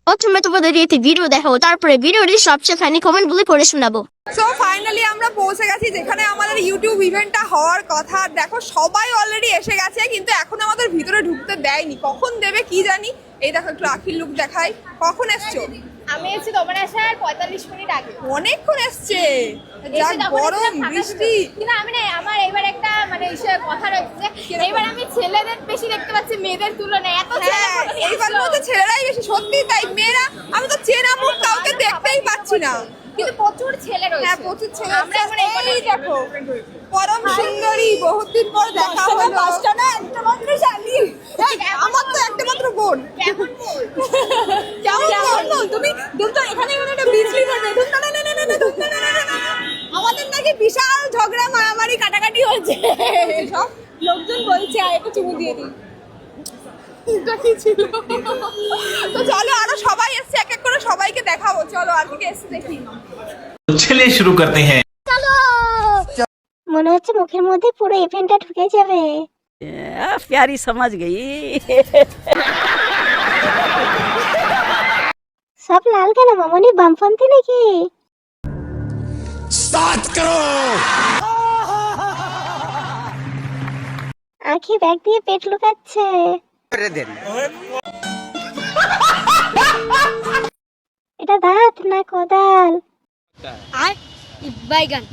প্রথমে তোমাদের একটি ভিডিও দেখাবো, তারপরে ভিডিওটি সবচেয়ে ফানি কমেন্ট গুলি পড়ে শোনাবো। সো ফাইনালি আমরা পৌঁছে গেছি যেখানে আমাদের ইউটিউব ইভেন্টটা হওয়ার কথা। দেখো সবাই অলরেডি এসে গেছে, কিন্তু এখন আমাদের ভিতরে ঢুকতে দেয়নি। কখন দেবে কি জানি। এই দেখো একটু আখির লুক দেখাই। কখন এসছো? আমি এসেছি তোমার আসার 45 মিনিট আগে। অনেকক্ষণ এসছে, যা গরম বৃষ্টি। কিন্তু আমি না, আমার এবার একটা মানে কথা রয়েছে, এবার আমি ছেলেদের বেশি দেখতে পাচ্ছি মেয়েদের তুলনায়। এত হ্যাঁ, এইবার মধ্যে ছেলেরাই বেশি, সত্যি তাই। মেয়েরা আমি তো চেনা মুখ কাউকে দেখতেই পাচ্ছি না, কিন্তু প্রচুর ছেলে রয়েছে। হ্যাঁ প্রচুর ছেলে। আমরা এখন এই দেখো পরম সুন্দরী, বহুদিন পর দেখা হলো। পাঁচটা না, একটা মাত্র শালি। আমার তো একটা মাত্র বোন। কেমন বল? কেমন বোন তুমি? দুটো এখানে একটা বিজলি বাজে। আমাদের নাকি বিশাল ঝগড়া, মারামারি, কাটাকাটি হচ্ছে। সব লোকজন বলছে আর একটু চুমু দিয়ে দিই। এটা কি ছিল? তো চলো, আরো সবাই এসছে, এক এক করে সবাইকে দেখাবো। চলো আর কি এসছে দেখি। चलिए शुरू करते हैं। মনে হচ্ছে মুখের মধ্যে পুরো ইভেন্টটা ঢুকে যাবে। प्यारी समझ गई। সব লাল কেন মামনি, বামপন্থী নাকি? আখি ব্যাগ দিয়ে পেট লুকাচ্ছে। এটা দাঁত না কোদাল? আর বাইগান।